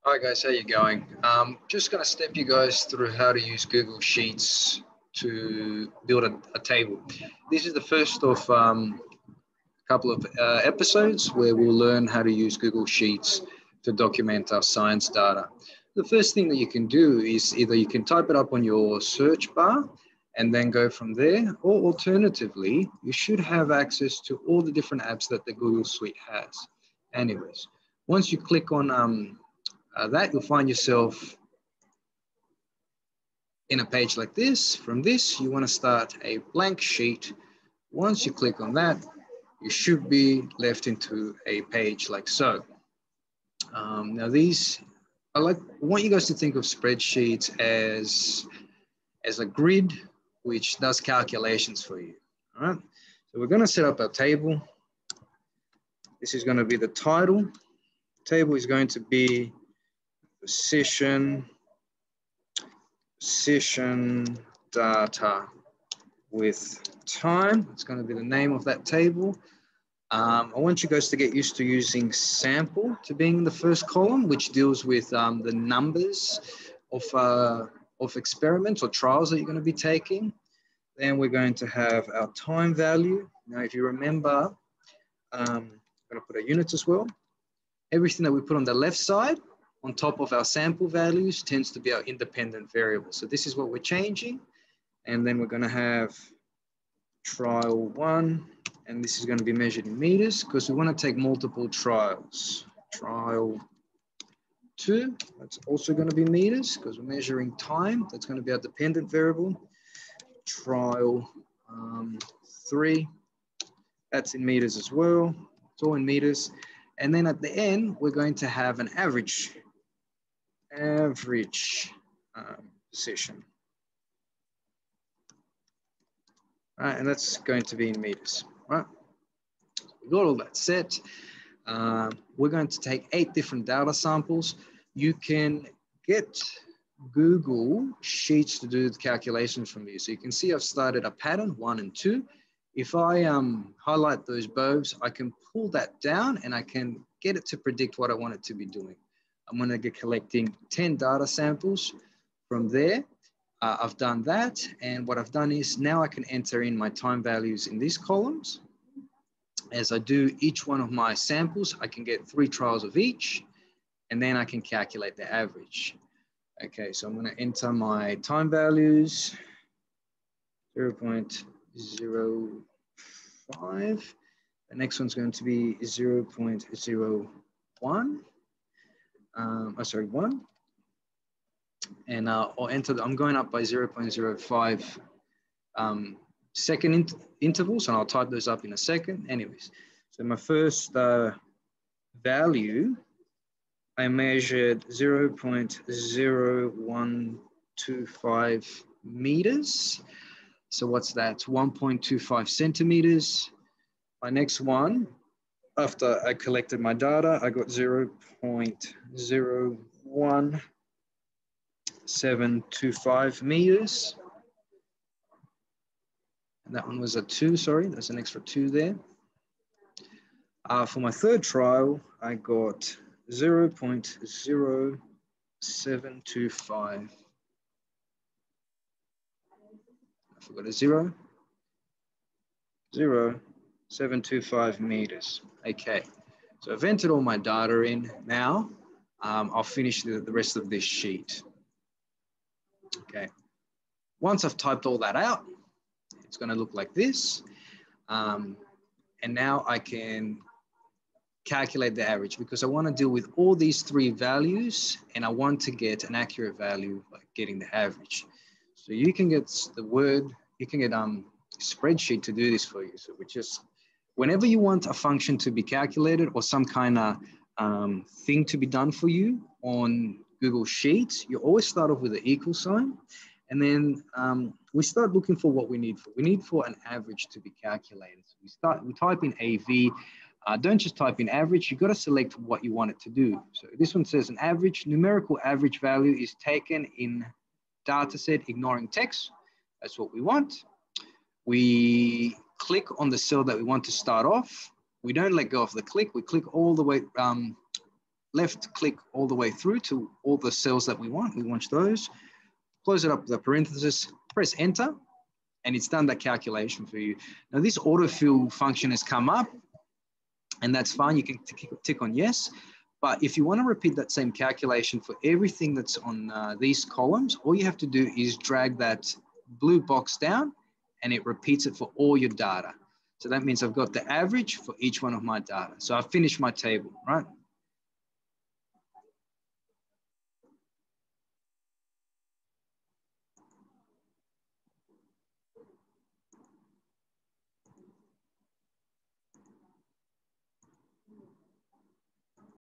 Hi guys, how you going? Just going to step you guys through how to use Google Sheets to build a table. This is the first of a couple of episodes where we'll learn how to use Google Sheets to document our science data. The first thing that you can do is either you can type it up on your search bar and then go from there, or alternatively, you should have access to all the different apps that the Google Suite has. Anyways, once you click on that, you'll find yourself in a page like this. From this, you want to start a blank sheet. Once you click on that, you should be left into a page like so. Now I want you guys to think of spreadsheets as a grid which does calculations for you. All right, so we're going to set up our table. This is going to be the title. Table is going to be session data with time. It's going to be the name of that table. I want you guys to get used to using sample to being in the first column, which deals with the numbers of experiments or trials that you're going to be taking. Then we're going to have our time value. Now, if you remember, I'm going to put our units as well. Everything that we put on the left side on top of our sample values tends to be our independent variable. So this is what we're changing. And then we're going to have trial 1, and this is going to be measured in meters because we want to take multiple trials. Trial 2, that's also going to be meters because we're measuring time. That's going to be our dependent variable. Trial 3, that's in meters as well. It's all in meters. And then at the end, we're going to have an average session. Right, and that's going to be in meters, right? We got all that set. We're going to take 8 different data samples. You can get Google Sheets to do the calculations from you. So you can see I've started a pattern 1 and 2. If I highlight those bows, I can pull that down and I can get it to predict what I want it to be doing. I'm going to be collecting 10 data samples from there. I've done that. And what I've done is now I can enter in my time values in these columns. As I do each one of my samples, I can get 3 trials of each, and then I can calculate the average. Okay, so I'm going to enter my time values, 0.05. The next one's going to be 0.01. 1. And I'll enter, I'm going up by 0.05 second intervals, and I'll type those up in a second. Anyways, so my first value, I measured 0.0125 meters. So what's that? 1.25 centimeters. My next one, after I collected my data, I got 0.01725 meters. And that one was a 2, sorry, there's an extra 2 there. For my third trial, I got 0.0725. I forgot a 0.0725 meters. Okay, so I've entered all my data in. Now, I'll finish the rest of this sheet. Okay, once I've typed all that out, it's going to look like this. And now I can calculate the average because I want to deal with all these 3 values and I want to get an accurate value by getting the average. So you can get spreadsheet to do this for you. So we just, whenever you want a function to be calculated or some kind of thing to be done for you on Google Sheets, you always start off with an equal sign. And then we start looking for what we need for. We need for an average to be calculated. So we type in AV. Don't just type in average. You've got to select what you want it to do. So this one says an average, numerical average value is taken in data set ignoring text. That's what we want. We click on the cell that we want to start off. We don't let go of the click. We click all the way left click all the way through to all the cells that we want. We want those. Close it up with a parenthesis, press enter, and it's done that calculation for you. Now this autofill function has come up, and that's fine. You can tick on yes. But if you want to repeat that same calculation for everything that's on these columns, all you have to do is drag that blue box down and it repeats it for all your data. So that means I've got the average for each one of my data. So I've finished my table, right?